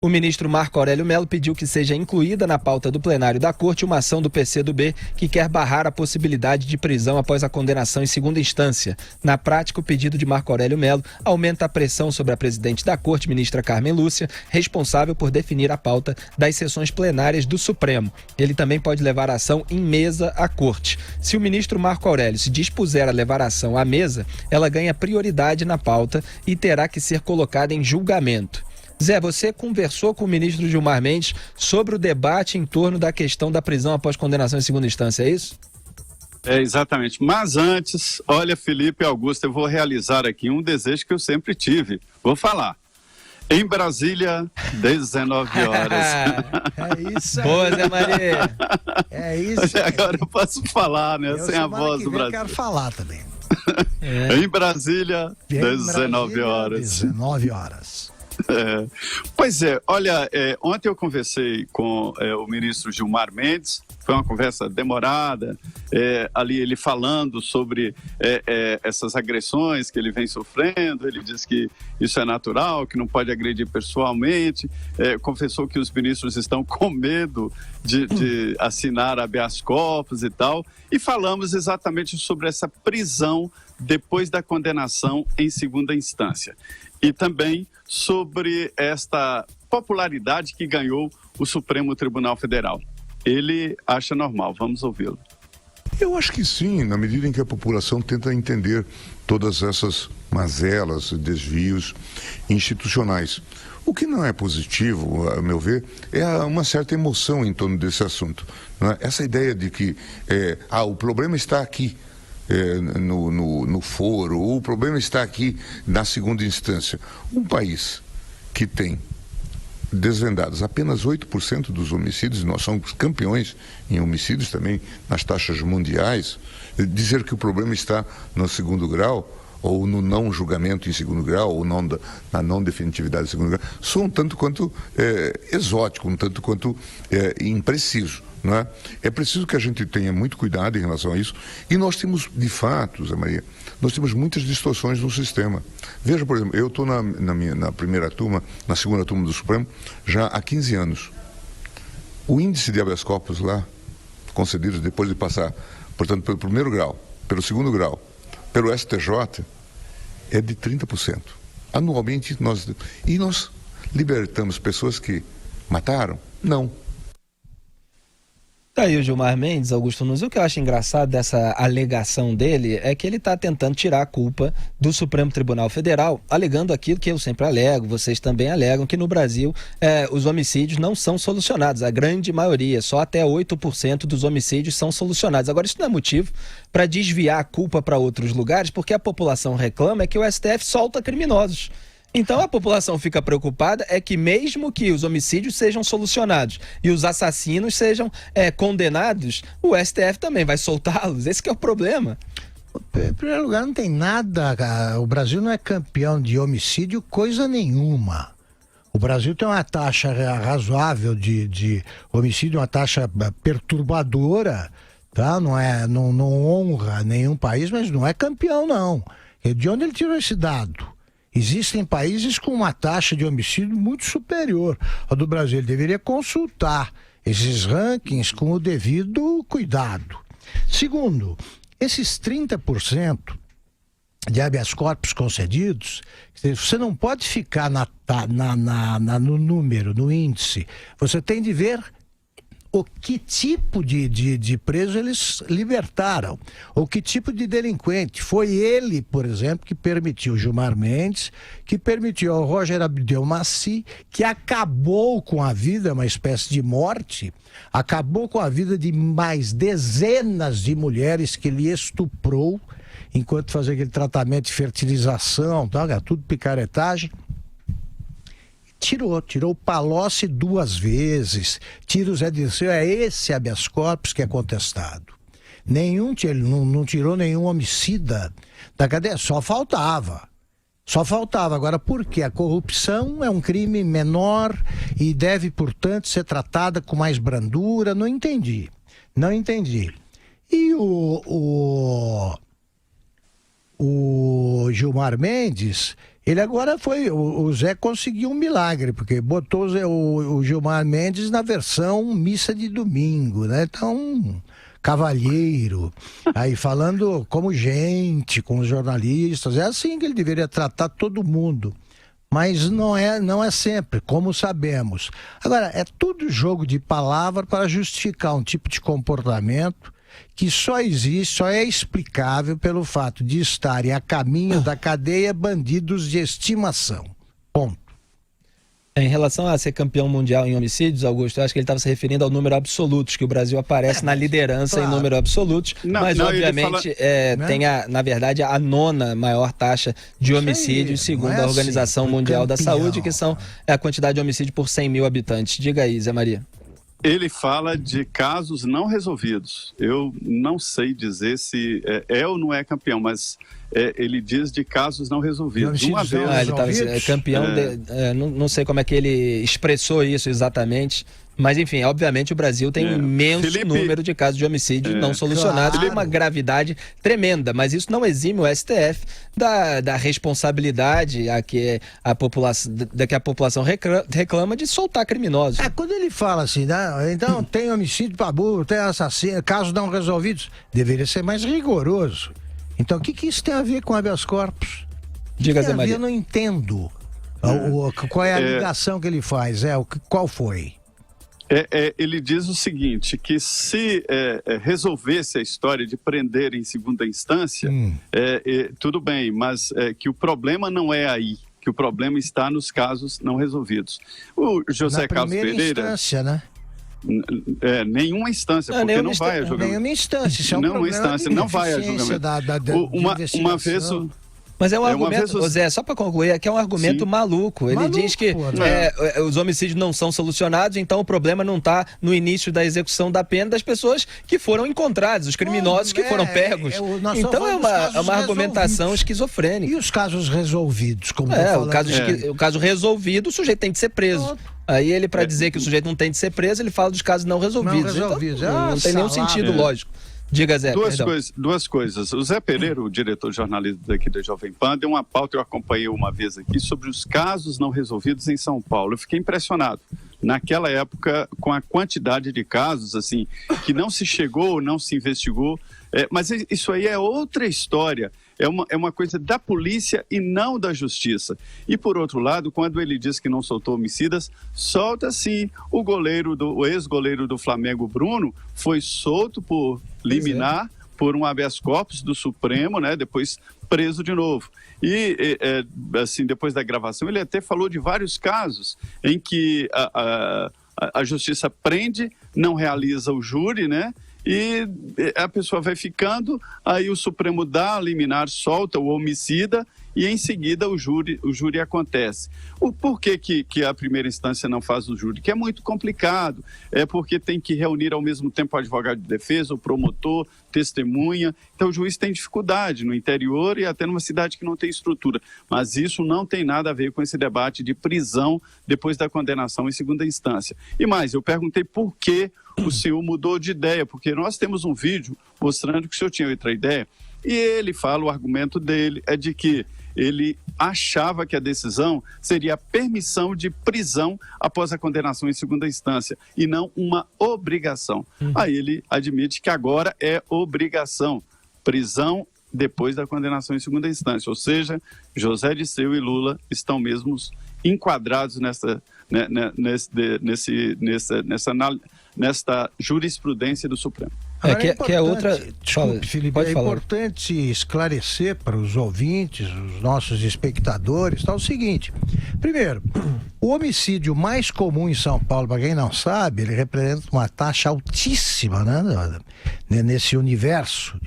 O ministro Marco Aurélio Mello pediu que seja incluída na pauta do plenário da Corte uma ação do PCdoB que quer barrar a possibilidade de prisão após a condenação em segunda instância. Na prática, o pedido de Marco Aurélio Mello aumenta a pressão sobre a presidente da Corte, ministra Carmen Lúcia, responsável por definir a pauta das sessões plenárias do Supremo. Ele também pode levar a ação em mesa à Corte. Se o ministro Marco Aurélio se dispuser a levar a ação à mesa, ela ganha prioridade na pauta e terá que ser colocada em julgamento. Zé, você conversou com o ministro Gilmar Mendes sobre o debate em torno da questão da prisão após condenação em segunda instância, é isso? É, exatamente. Mas antes, olha, Felipe e Augusto, eu vou realizar aqui um desejo que eu sempre tive. Vou falar. Em Brasília, 19 horas. É isso aí. Boa, Zé Maria. É isso aí. Agora eu posso falar, né? Sem a voz do Brasil. Eu quero falar também. Em Brasília, 19 horas. 19 horas. Pois é, olha, ontem eu conversei com o ministro Gilmar Mendes, foi uma conversa demorada, ali ele falando sobre essas agressões que ele vem sofrendo, ele diz que isso é natural, que não pode agredir pessoalmente, confessou que os ministros estão com medo de assinar habeas corpus e tal, e falamos exatamente sobre essa prisão depois da condenação em segunda instância. E também sobre esta popularidade que ganhou o Supremo Tribunal Federal. Ele acha normal, vamos ouvi-lo. Eu acho que sim, na medida em que a população tenta entender todas essas mazelas, desvios institucionais. O que não é positivo, a meu ver, é uma certa emoção em torno desse assunto. Não é? Essa ideia de que o problema está aqui. No foro, o problema está aqui na segunda instância. Um país que tem desvendados apenas 8% dos homicídios, nós somos campeões em homicídios também nas taxas mundiais, dizer que o problema está no segundo grau, ou no não julgamento em segundo grau, ou na não definitividade em segundo grau, sou um tanto quanto exótico, um tanto quanto impreciso. Não é? É preciso que a gente tenha muito cuidado em relação a isso, e nós temos, de fato, Zé Maria, nós temos muitas distorções no sistema. Veja, por exemplo, eu estou na primeira turma, na segunda turma do Supremo, já há 15 anos. O índice de habeas corpus lá, concedidos depois de passar, portanto, pelo primeiro grau, pelo segundo grau, pelo STJ, é de 30%. Anualmente, nós libertamos pessoas que mataram? Não. Tá aí o Gilmar Mendes, Augusto Nunes. O que eu acho engraçado dessa alegação dele é que ele está tentando tirar a culpa do Supremo Tribunal Federal, alegando aquilo que eu sempre alego, vocês também alegam, que no Brasil os homicídios não são solucionados. A grande maioria, só até 8% dos homicídios são solucionados. Agora, isso não é motivo para desviar a culpa para outros lugares, porque a população reclama que o STF solta criminosos. Então a população fica preocupada que mesmo que os homicídios sejam solucionados e os assassinos sejam condenados, o STF também vai soltá-los. Esse que é o problema. Em primeiro lugar, não tem nada, o Brasil não é campeão de homicídio coisa nenhuma. O Brasil tem uma taxa razoável de homicídio, uma taxa perturbadora, tá? Não honra nenhum país, mas não é campeão não. De onde ele tirou esse dado? Existem países com uma taxa de homicídio muito superior ao do Brasil. Ele deveria consultar esses rankings com o devido cuidado. Segundo, esses 30% de habeas corpus concedidos, você não pode ficar no número, no índice. Você tem de ver o que tipo de preso eles libertaram, ou que tipo de delinquente. Foi ele, por exemplo, que permitiu, Gilmar Mendes, que permitiu ao Roger Abdelmaci, que acabou com a vida, uma espécie de morte, acabou com a vida de mais dezenas de mulheres que ele estuprou, enquanto fazia aquele tratamento de fertilização, tudo picaretagem. Tirou o Palocci 2 vezes, tira o Zé Dirceu, é esse habeas corpus que é contestado. Ele não tirou nenhum homicida da cadeia, só faltava. Agora, por quê? A corrupção é um crime menor e deve, portanto, ser tratada com mais brandura? Não entendi. E o Gilmar Mendes, Ele agora o Zé conseguiu um milagre, porque botou o Gilmar Mendes na versão missa de domingo, né? Então, cavalheiro, aí falando como gente, com os jornalistas, é assim que ele deveria tratar todo mundo. Mas não é sempre, como sabemos. Agora, é tudo jogo de palavra para justificar um tipo de comportamento que só existe, só é explicável pelo fato de estarem a caminho da cadeia bandidos de estimação. Ponto. Em relação a ser campeão mundial em homicídios, Augusto, eu acho que ele estava se referindo ao número absolutos, que o Brasil aparece na liderança claro. Em número absolutos, mas obviamente tem, na verdade, a 9ª maior taxa de homicídios, segundo a Organização Mundial da Saúde, que são a quantidade de homicídio por 100 mil habitantes. Diga aí, Zé Maria. Ele fala de casos não resolvidos. Eu não sei dizer se é ou não é campeão, mas ele diz de casos não resolvidos. Uma vez. Ele estava campeão, não sei como é que ele expressou isso exatamente, mas enfim, obviamente o Brasil tem um imenso número de casos de homicídio não solucionados, com uma gravidade tremenda, mas isso não exime o STF da responsabilidade que a população reclama de soltar criminosos. Quando ele fala assim, né? Então tem homicídio para burro, tem assassino, casos não resolvidos, deveria ser mais rigoroso. Então o que isso tem a ver com habeas corpus? Diga, Zé Maria. Eu não entendo qual é a ligação que ele faz, qual foi? Ele diz o seguinte, que se resolvesse a história de prender em segunda instância, tudo bem, mas que o problema não é aí, que o problema está nos casos não resolvidos. O José Carlos Pereira... Na primeira instância, né? Nenhuma instância, porque não vai a julgamento. Nenhuma instância, isso é um nenhuma instância, não vai a julgamento. Uma vez... Mas é um argumento, Zé, só para concluir, que é um argumento maluco. Ele diz que os homicídios não são solucionados, então o problema não está no início da execução da pena das pessoas que foram encadradas, os criminosos que foram pegos. Então é uma argumentação esquizofrênica. E os casos resolvidos? Como o caso resolvido, o sujeito tem de ser preso. Aí ele, para dizer que o sujeito não tem de ser preso, ele fala dos casos não resolvidos. Então, não tem nenhum sentido lógico. Diga, Zé. Duas coisas. O Zé Pereira, o diretor de jornalismo daqui da Jovem Pan, deu uma pauta, eu acompanhei uma vez aqui, sobre os casos não resolvidos em São Paulo. Eu fiquei impressionado. Naquela época, com a quantidade de casos, assim, que não se chegou, não se investigou. Mas isso aí é outra história. É uma coisa da polícia e não da justiça. E, por outro lado, quando ele diz que não soltou homicidas, solta sim. O ex-goleiro do Flamengo, Bruno, foi solto por liminar, por um habeas corpus do Supremo, né? Depois preso de novo. E, assim, depois da gravação, ele até falou de vários casos em que a justiça prende, não realiza o júri, né? E a pessoa vai ficando, aí o Supremo dá a liminar, solta o homicida e em seguida o júri acontece. Por que a primeira instância não faz o júri? Que é muito complicado, porque tem que reunir ao mesmo tempo o advogado de defesa, o promotor, testemunha, então o juiz tem dificuldade no interior e até numa cidade que não tem estrutura, mas isso não tem nada a ver com esse debate de prisão depois da condenação em segunda instância. E mais, eu perguntei por que o senhor mudou de ideia, porque nós temos um vídeo mostrando que o senhor tinha outra ideia, e ele fala, o argumento dele é de que ele achava que a decisão seria a permissão de prisão após a condenação em segunda instância e não uma obrigação. Aí ele admite que agora é obrigação, prisão depois da condenação em segunda instância, ou seja, José Dirceu e Lula estão mesmo enquadrados nesta jurisprudência do Supremo. Que é outra... Desculpe, Felipe, é importante esclarecer para os ouvintes, os nossos espectadores, o seguinte. Primeiro, o homicídio mais comum em São Paulo, para quem não sabe, ele representa uma taxa altíssima, né, nesse universo.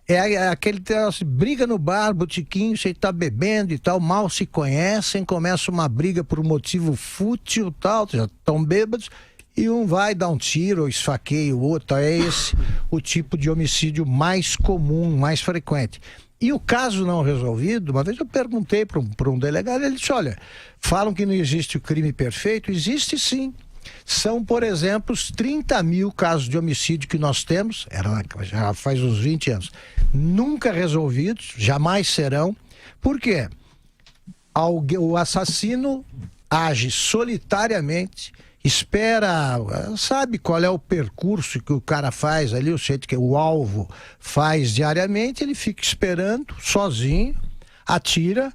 É aquele que briga no bar, botiquinho, você está bebendo e tal, mal se conhecem, começa uma briga por um motivo fútil, tal, já estão bêbados, e um vai dar um tiro ou esfaqueia o outro. É esse o tipo de homicídio mais comum, mais frequente. E o caso não resolvido, uma vez eu perguntei para um delegado, ele disse, olha, falam que não existe o crime perfeito, existe sim. São, por exemplo, os 30 mil casos de homicídio que nós temos, já faz uns 20 anos, nunca resolvidos, jamais serão. Por quê? o assassino age solitariamente, espera, sabe qual é o percurso que o cara faz ali, o jeito que o alvo faz diariamente, ele fica esperando, sozinho, atira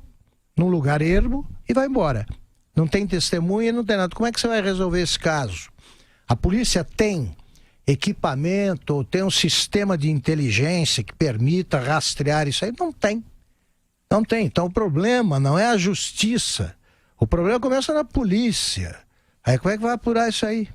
num lugar ermo e vai embora. Não tem testemunha, não tem nada. Como é que você vai resolver esse caso? A polícia tem equipamento, tem um sistema de inteligência que permita rastrear isso aí? Não tem. Não tem. Então o problema não é a justiça. O problema começa na polícia. Aí como é que vai apurar isso aí?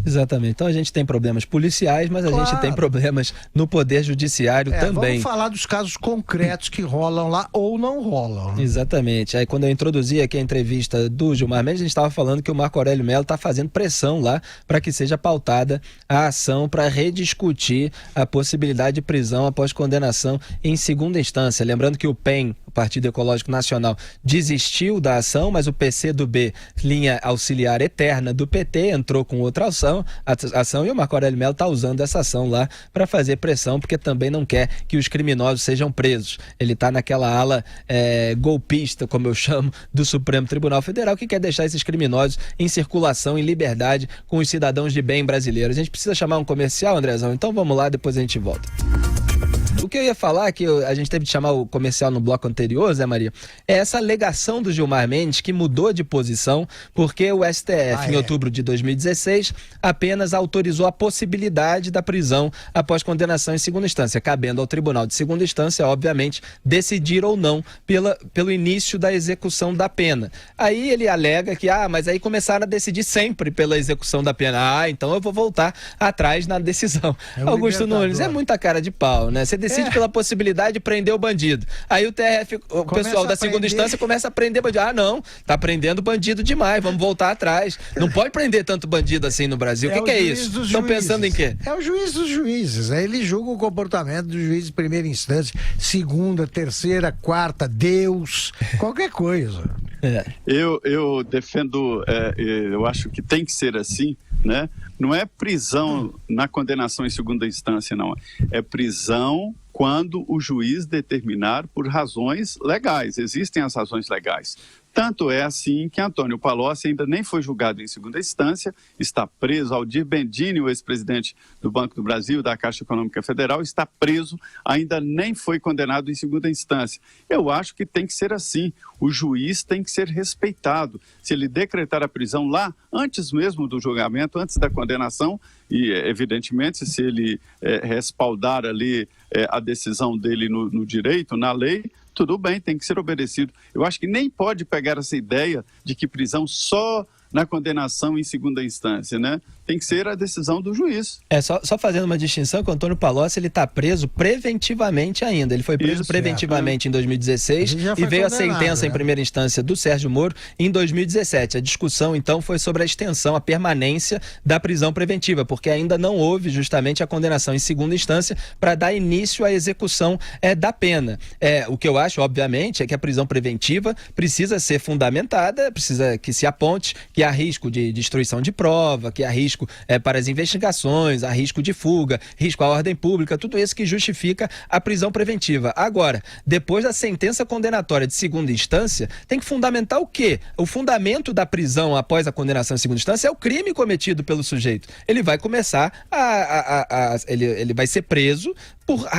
Exatamente. Então a gente tem problemas policiais, mas a gente tem problemas no poder judiciário também. Vamos falar dos casos concretos que rolam lá ou não rolam. Né? Exatamente. Aí quando eu introduzi aqui a entrevista do Gilmar Mendes, a gente estava falando que o Marco Aurélio Mello está fazendo pressão lá para que seja pautada a ação para rediscutir a possibilidade de prisão após condenação em segunda instância. Lembrando que o PEN, o Partido Ecológico Nacional, desistiu da ação, mas o PCdoB, linha auxiliar eterna do PT, entrou com outra ação e o Marco Aurélio Mello está usando essa ação lá para fazer pressão, porque também não quer que os criminosos sejam presos. Ele está naquela ala golpista, como eu chamo, do Supremo Tribunal Federal, que quer deixar esses criminosos em circulação, em liberdade, com os cidadãos de bem brasileiros. A gente precisa chamar um comercial, Andrezão? Então vamos lá, depois a gente volta. O que eu ia falar, que a gente teve de chamar o comercial no bloco anterior, Zé Maria, é essa alegação do Gilmar Mendes, que mudou de posição porque o STF, em outubro de 2016, apenas autorizou a possibilidade da prisão após condenação em segunda instância, cabendo ao tribunal de segunda instância, obviamente, decidir ou não pelo início da execução da pena. Aí ele alega que, mas aí começaram a decidir sempre pela execução da pena. Então eu vou voltar atrás na decisão. Augusto Nunes, é muita cara de pau, né? Você decide pela possibilidade de prender o bandido. Aí o TRF, o pessoal da segunda instância começa a prender bandido. Não, tá prendendo bandido demais, vamos voltar atrás. Não pode prender tanto bandido assim no Brasil. O que é isso? Estão pensando em quê? É o juiz dos juízes. Aí ele julga o comportamento do juiz de primeira instância, segunda, terceira, quarta, Deus, qualquer coisa. Eu defendo, eu acho que tem que ser assim, né? Não é prisão na condenação em segunda instância, não. É prisão quando o juiz determinar por razões legais. Existem as razões legais. Tanto é assim que Antônio Palocci ainda nem foi julgado em segunda instância, está preso. Aldir Bendini, o ex-presidente do Banco do Brasil, da Caixa Econômica Federal, está preso, ainda nem foi condenado em segunda instância. Eu acho que tem que ser assim. O juiz tem que ser respeitado. Se ele decretar a prisão lá, antes mesmo do julgamento, antes da condenação, e evidentemente se ele respaldar ali a decisão dele no direito, na lei, tudo bem, tem que ser obedecido. Eu acho que nem pode pegar essa ideia de que prisão só na condenação em segunda instância, né? Tem que ser a decisão do juiz. Só fazendo uma distinção, que o Antônio Palocci, ele está preso preventivamente ainda. Ele foi preso preventivamente em 2016 e veio a sentença em primeira instância do Sérgio Moro em 2017. A discussão, então, foi sobre a extensão, a permanência da prisão preventiva, porque ainda não houve justamente a condenação em segunda instância para dar início à execução da pena. O que eu acho, obviamente, é que a prisão preventiva precisa ser fundamentada, precisa que se aponte que há risco de destruição de prova, que há risco para as investigações, há risco de fuga, risco à ordem pública, tudo isso que justifica a prisão preventiva. Agora, depois da sentença condenatória de segunda instância, tem que fundamentar o quê? O fundamento da prisão após a condenação em segunda instância é o crime cometido pelo sujeito. Ele vai começar ele vai ser preso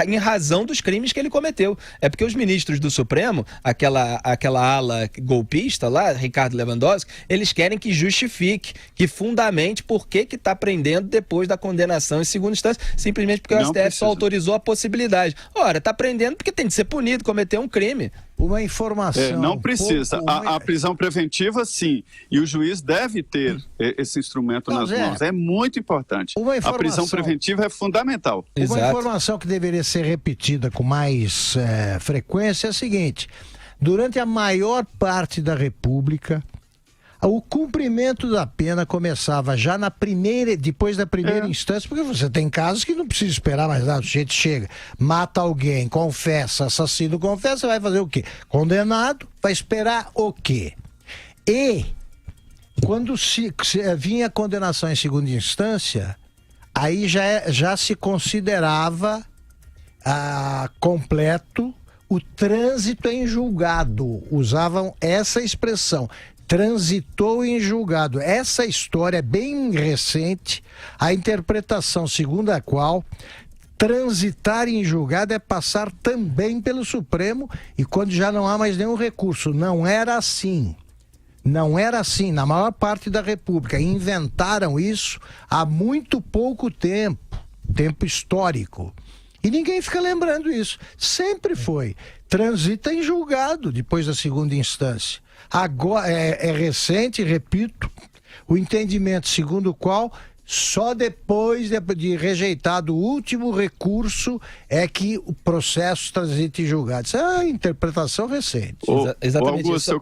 em razão dos crimes que ele cometeu. É porque os ministros do Supremo, aquela ala golpista lá, Ricardo Lewandowski, eles querem que justifique, que fundamente por que está prendendo depois da condenação em segunda instância, simplesmente porque o STF só autorizou a possibilidade. Ora, está prendendo porque tem de ser punido, cometeu um crime. Uma informação... não precisa. A prisão preventiva, sim. E o juiz deve ter esse instrumento nas mãos. É muito importante. A prisão preventiva é fundamental. Uma informação que deveria ser repetida com mais frequência é a seguinte: durante a maior parte da República, o cumprimento da pena começava já depois da primeira instância, porque você tem casos que não precisa esperar mais nada. O sujeito chega, mata alguém, confessa, assassino confessa, vai fazer o quê? Condenado, vai esperar o quê? E quando vinha a condenação em segunda instância, aí já se considerava completo o trânsito em julgado. Usavam essa expressão. Transitou em julgado. Essa história é bem recente, a interpretação segundo a qual transitar em julgado é passar também pelo Supremo e quando já não há mais nenhum recurso. Não era assim. Não era assim na maior parte da República. Inventaram isso há muito pouco tempo, tempo histórico. E ninguém fica lembrando isso. Sempre foi. Transita em julgado depois da segunda instância. Agora é recente, repito, o entendimento segundo o qual só depois de rejeitado o último recurso é que o processo transita em julgado. Isso é uma interpretação recente. Exatamente. Augusto,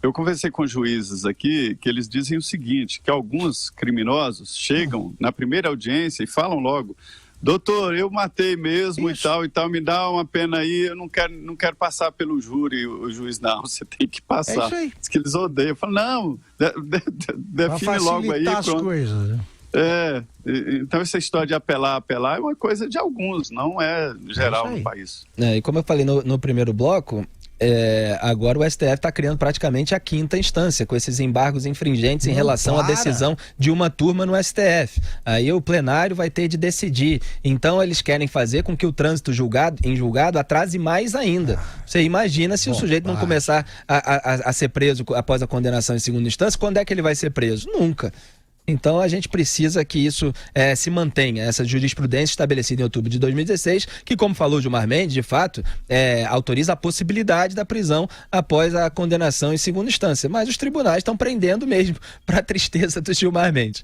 eu conversei com juízes aqui que eles dizem o seguinte, que alguns criminosos chegam na primeira audiência e falam logo: doutor, eu matei mesmo e tal, me dá uma pena aí, eu não quero passar pelo júri. O juiz, não, você tem que passar. É isso aí. Diz que eles odeiam. Eu falo, não, define logo aí. As coisas, né? Então essa história de apelar é uma coisa de alguns, não é geral no país. E como eu falei no primeiro bloco, agora o STF está criando praticamente a quinta instância, com esses embargos infringentes em relação à decisão de uma turma no STF. Aí o plenário vai ter de decidir. Então eles querem fazer com que o trânsito em julgado atrase mais ainda. Você imagina se o sujeito não começar a ser preso após a condenação em segunda instância, quando é que ele vai ser preso? Nunca. Então a gente precisa que isso se mantenha, essa jurisprudência estabelecida em outubro de 2016, que, como falou Gilmar Mendes, de fato, autoriza a possibilidade da prisão após a condenação em segunda instância. Mas os tribunais estão prendendo mesmo, para a tristeza do Gilmar Mendes.